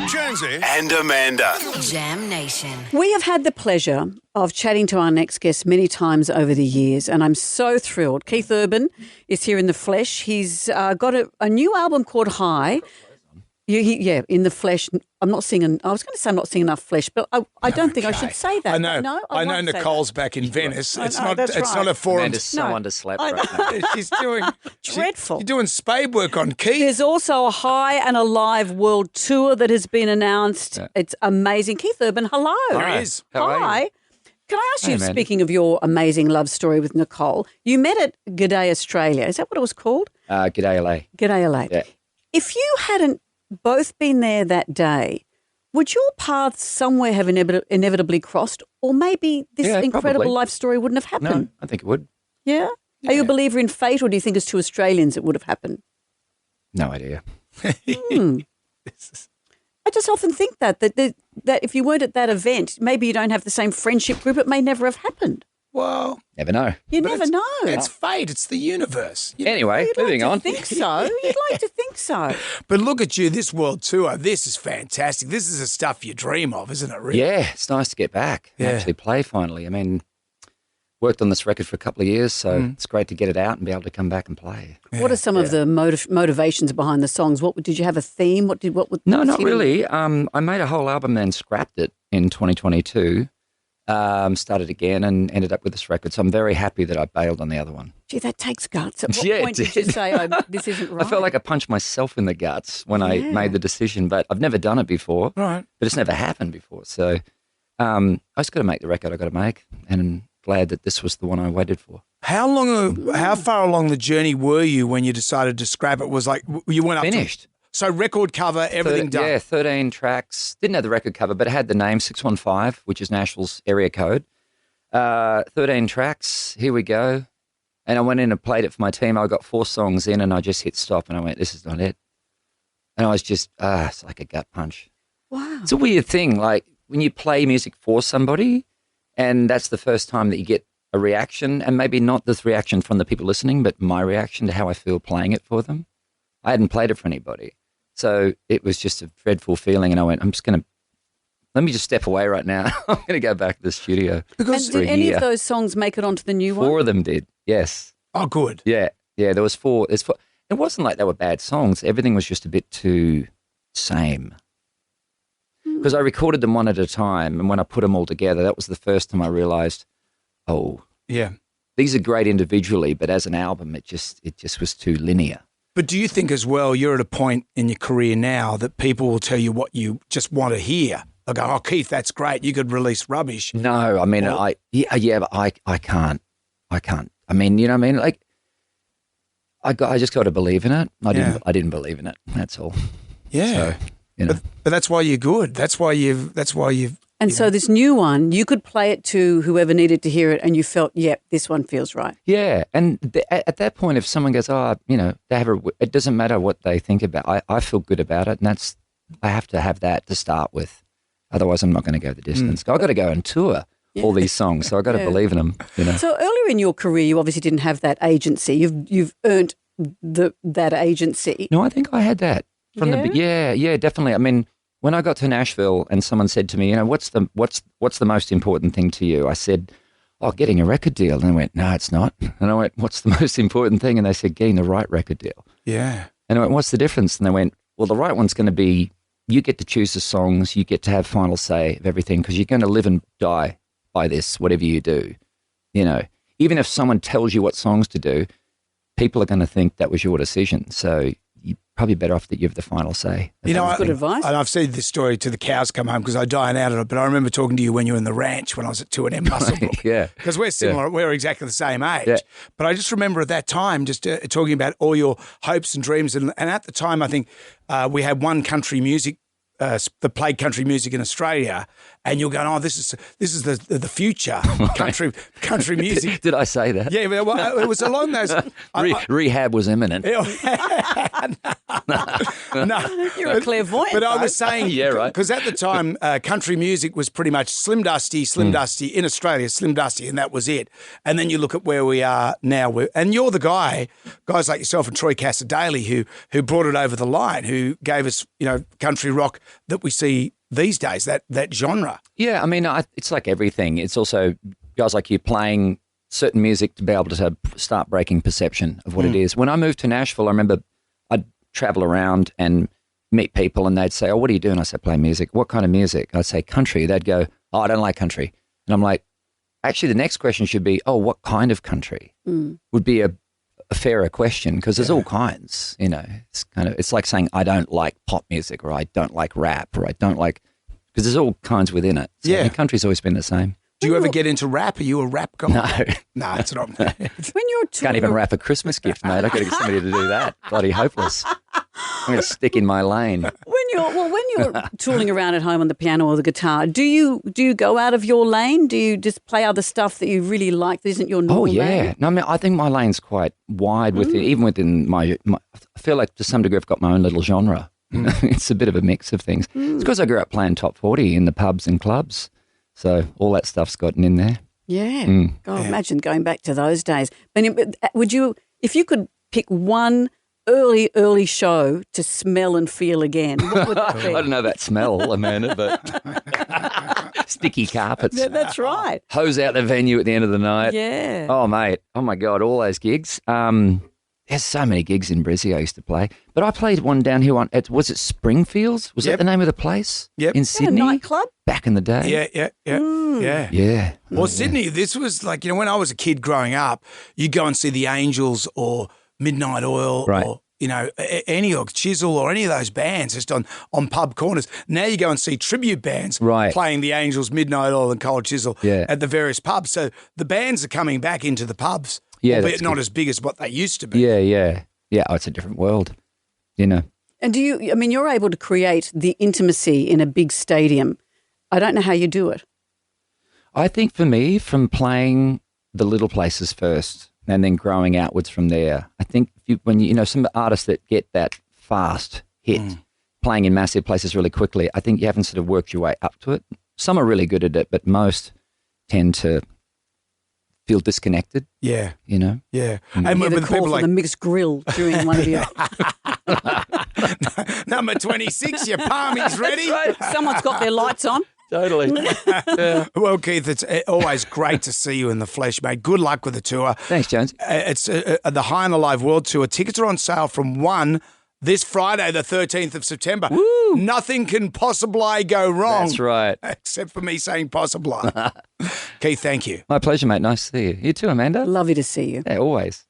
Jonesy and Amanda. Jam Nation. We have had the pleasure of chatting to our next guest many times over the years, and I'm so thrilled. Keith Urban is here in the flesh. He's got a new album called High. Yeah, in the flesh. I'm not singing. I was going to say I'm not seeing enough flesh, but I don't think I should say that. I know. No, I know Nicole's back in Venice. It's not a forum. Amanda's so underslept right now. She's doing Dreadful. You're doing spade work on Keith. There's also a High and a Live world tour that has been announced. Yeah. It's amazing. Keith Urban, hello. There he is. How are you? Hi. Can I ask you, Amanda. speaking of your amazing love story with Nicole, you met at G'day Australia. Is that what it was called? G'day, LA. G'day LA. Yeah. If you hadn't both been there that day, would your paths somewhere have inevitably crossed, or maybe this Yeah, incredible probably. life story wouldn't have No, happened? I think it would. Yeah? Are you a believer in fate, or do you think as two Australians it would have happened? No idea. I just often think that if you weren't at that event, maybe you don't have the same friendship group, it may never have happened. Well, Never know. You but never it's- know. It's fate. It's the universe. Anyway, You'd moving like on. to think so. You'd like to think so. But look at you, this world tour. This is fantastic. This is the stuff you dream of, isn't it? Really? Yeah, it's nice to get back and Yeah. actually play finally. I mean, worked on this record for a couple of years, so it's great to get it out and be able to come back and play. What are some of the motivations behind the songs? Did you have a theme? What would No, not really. I made a whole album and scrapped it in 2022. Started again and ended up with this record. So I'm very happy that I bailed on the other one. Gee, that takes guts. At what Yeah, it point did you did. say, this isn't right? I felt like I punched myself in the guts when I made the decision, but I've never done it before. Right. But it's never happened before. So I just got to make the record I got to make, and I'm glad that this was the one I waited for. How far along the journey were you when you decided to scrap it? Was like you went up Finished. So record cover, everything done. Yeah, 13 tracks. Didn't have the record cover, but it had the name 615, which is Nashville's area code. 13 tracks. Here we go. And I went in and played it for my team. I got 4 songs in and I just hit stop and I went, this is not it. And I was just, it's like a gut punch. Wow. It's a weird thing. Like when you play music for somebody and that's the first time that you get a reaction, and maybe not this reaction from the people listening, but my reaction to how I feel playing it for them. I hadn't played it for anybody. So it was just a dreadful feeling. And I went, let me just step away right now. I'm going to go back to the studio. And did any of those songs make it onto the new one? 4 of them did. Yes. Oh, good. Yeah. There was 4. There's 4. It wasn't like they were bad songs. Everything was just a bit too same. Because I recorded them one at a time. And when I put them all together, that was the first time I realized, Yeah. these are great individually, but as an album, it just was too linear. But do you think as well, you're at a point in your career now that people will tell you what you just want to hear? They'll go, oh, Keith, that's great. You could release rubbish. No, I mean, Well- but I can't. I mean, you know what I mean? Like, I just got to believe in it. I didn't believe in it. That's all. Yeah. So, you know. But that's why you're good. That's why you've And so this new one, you could play it to whoever needed to hear it and you felt, yep, this one feels right. Yeah, and at that point, if someone goes, it doesn't matter what they think about. I feel good about it, and I have to have that to start with. Otherwise, I'm not going to go the distance. I've got to go and tour all these songs, so I've got to believe in them. You know. So earlier in your career, you obviously didn't have that agency. You've earned that agency. No, I think I had that from yeah, definitely. I mean, when I got to Nashville and someone said to me, what's the most important thing to you? I said, getting a record deal. And they went, no, it's not. And I went, what's the most important thing? And they said, getting the right record deal. Yeah. And I went, what's the difference? And they went, well, the right one's going to be, you get to choose the songs, you get to have final say of everything, because you're going to live and die by this, whatever you do. You know, even if someone tells you what songs to do, people are going to think that was your decision. So you're probably better off that you have the final say. That's good advice. And I've said this story to the cows come home because I dine out on it, but I remember talking to you when you were in the ranch when I was at 2&M Musselbrook. Yeah. Because we're similar. We're exactly the same age. Yeah. But I just remember at that time just talking about all your hopes and dreams. And at the time, I think we had one country music that played country music in Australia, and you're going, this is the future country music. Did I say that? Yeah, well, it was along those. Rehab was imminent. No, You're a clairvoyant. But I though. was saying, Yeah, right. because at the time, country music was pretty much Slim Dusty in Australia, Slim Dusty, and that was it. And then you look at where we are now, and you're the guys like yourself and Troy Cassadaly who brought it over the line, who gave us, country rock that we see these days, that genre. Yeah, I mean, it's like everything. It's also guys like you playing certain music to be able to start breaking perception of what it is. When I moved to Nashville, I remember I'd travel around and meet people and they'd say, "Oh, what are you doing?" I said, "Play music." "What kind of music?" I'd say, "Country." They'd go, "Oh, I don't like country." And I'm like, actually, the next question should be, "Oh, what kind of country?" Would be a fairer question because there's all kinds, it's like saying I don't like pop music or I don't like rap or I don't like, because there's all kinds within it. So Yeah. country's always been the same. Do you ever get into rap? Are you a rap guy? No. No, that's not. When you're touring, Can't even wrap a Christmas gift, mate. I've got to get somebody to do that. Bloody hopeless. I'm going to stick in my lane. when you're tooling around at home on the piano or the guitar, do you go out of your lane? Do you just play other stuff that you really like that isn't your normal Oh, yeah. lane? No, I mean, I think my lane's quite wide even within my, I feel like to some degree I've got my own little genre. It's a bit of a mix of things. It's because I grew up playing top 40 in the pubs and clubs. So all that stuff's gotten in there. Yeah. God, imagine going back to those days. But would you, if you could pick one early show to smell and feel again, what would that be? I don't know that smell, Amanda, but sticky carpets. Yeah, that's right. Hose out the venue at the end of the night. Yeah. Oh, mate. Oh, my God, all those gigs. There's so many gigs in Brizzy I used to play. But I played one down here was it Springfields? Was that the name of the place? Yep. In Sydney? A nightclub? Back in the day. Yeah. Yeah. Well, Sydney, this was like, when I was a kid growing up, you'd go and see the Angels or Midnight Oil Right. or, any or Chisel or any of those bands just on pub corners. Now you go and see tribute bands Right. playing the Angels, Midnight Oil and Cold Chisel at the various pubs. So the bands are coming back into the pubs, albeit not as big as what they used to be. Yeah. Oh, it's a different world, And you're able to create the intimacy in a big stadium. I don't know how you do it. I think for me, from playing the little places first and then growing outwards from there, I think when some artists that get that fast hit, playing in massive places really quickly, I think you haven't sort of worked your way up to it. Some are really good at it, but most tend to feel disconnected. Yeah. You Yeah. And hear with the people call for like the mixed grill during one of your... number 26, your palmy's ready. Someone's got their lights on. Totally. Well, Keith, it's always great to see you in the flesh, mate. Good luck with the tour. Thanks, Jones. It's the High and Alive World Tour. Tickets are on sale from 1 this Friday, the 13th of September. Woo! Nothing can possibly go wrong. That's right. Except for me saying possibly. Keith, thank you. My pleasure, mate. Nice to see you. You too, Amanda. Lovely to see you. Yeah, always.